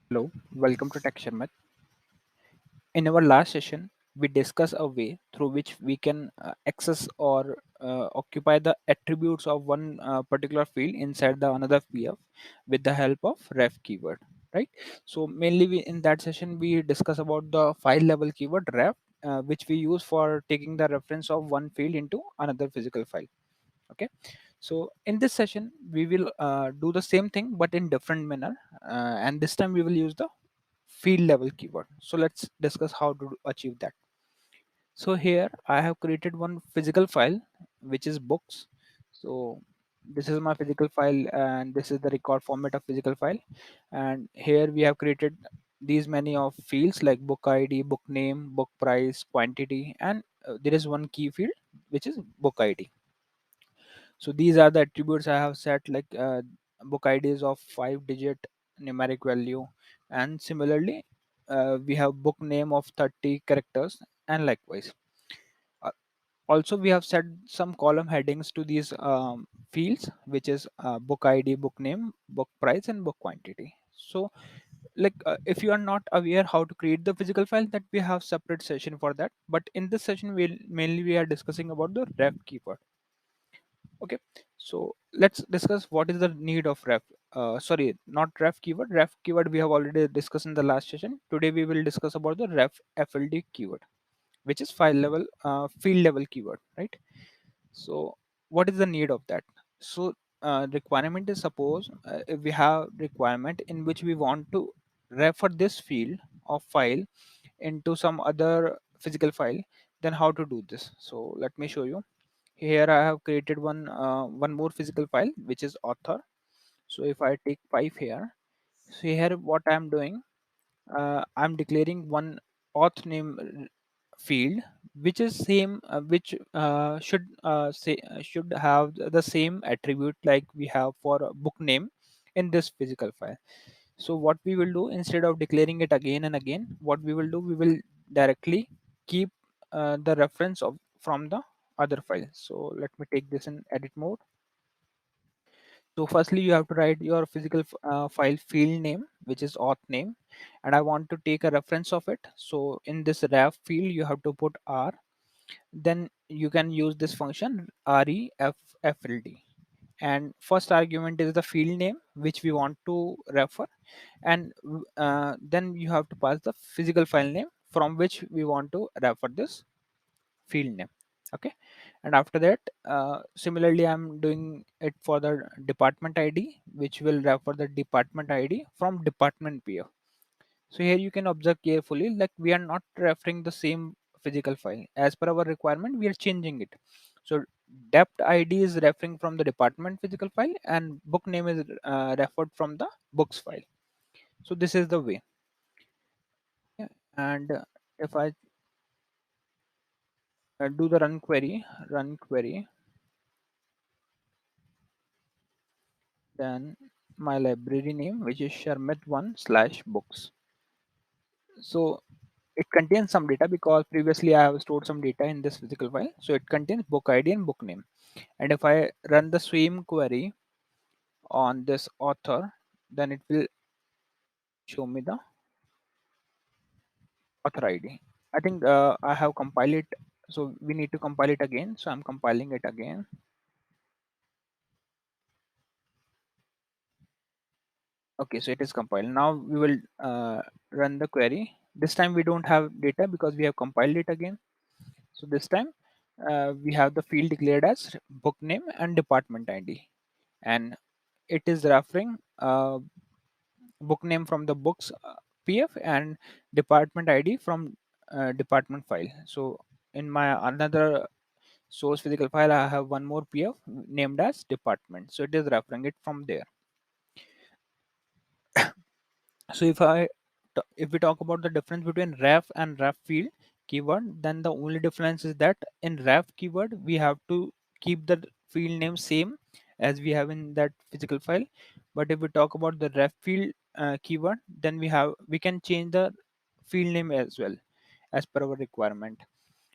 Hello, welcome to Tech Sharmit. In our last session, we discussed a way through which we can access or occupy the attributes of one particular field inside the another PF with the help of ref keyword, right? So mainly in that session we discuss about the file level keyword ref, which we use for taking the reference of one field into another physical file. Okay, so in this session we will do the same thing but in different manner, and this time we will use the field level keyword. So let's discuss how to achieve that. So here I have created one physical file which is books. So this is my physical file and this is the record format of physical file, and here we have created these many of fields like book id, book name, book price, quantity, and there is one key field which is book id. So these are the attributes I have set, like book IDs of 5-digit numeric value, and similarly we have book name of 30 characters, and likewise. Uh, Also, we have set some column headings to these fields, which is book ID, book name, book price, and book quantity. So, like if you are not aware how to create the physical file, that we have separate session for that. But in this session, we are discussing about the ref keyword. Okay, so let's discuss what is the need of ref. Sorry, not ref keyword. Ref keyword we have already discussed in the last session. Today we will discuss about the ref FLD keyword, which is file level, field level keyword, right? So what is the need of that? So requirement is, suppose if we have requirement in which we want to refer this field of file into some other physical file, then how to do this? So let me show you. Here I have created one more physical file which is author. So if I take 5 here, so here what I am doing, I'm declaring one auth name field which is same, should have the same attribute like we have for a book name in this physical file. So what we will do, instead of declaring it again and again, what we will do, we will directly keep the reference of from the other file. So let me take this in edit mode. So firstly you have to write your physical file field name, which is auth name, and I want to take a reference of it. So in this ref field you have to put r, then you can use this function refFLD, and first argument is the field name which we want to refer, and then you have to pass the physical file name from which we want to refer this field name. Okay, and after that similarly I'm doing it for the department id, which will refer the department id from department pf. So here you can observe carefully, like we are not referring the same physical file. As per our requirement we are changing it. So dept id is referring from the department physical file, and book name is referred from the books file. So this is the way. Yeah. And if I do the run query, then my library name, which is Sharmit1/books. So it contains some data because previously I have stored some data in this physical file. So it contains book ID and book name. And if I run the same query on this author, then it will show me the author ID. I think I have compiled it. So we need to compile it again. So I'm compiling it again. Okay, so it is compiled. Now we will run the query. This time we don't have data because we have compiled it again. So this time we have the field declared as book name and department ID, and it is referring book name from the books PF and department ID from department file. So in my another source physical file, I have one more PF named as department. So it is referring it from there. So if we talk about the difference between ref and ref field keyword, then the only difference is that in ref keyword we have to keep the field name same as we have in that physical file. But if we talk about the ref field keyword, then we can change the field name as well as per our requirement.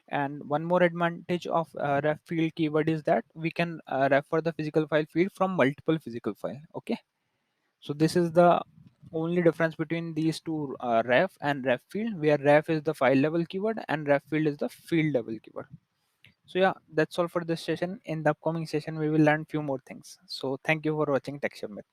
And one more advantage of ref field keyword is that we can refer the physical file field from multiple physical file. Okay, so this is the only difference between these two, ref and ref field, where ref is the file level keyword and ref field is the field level keyword. So yeah, that's all for this session. In the upcoming session we will learn few more things. So thank you for watching Texture Myth.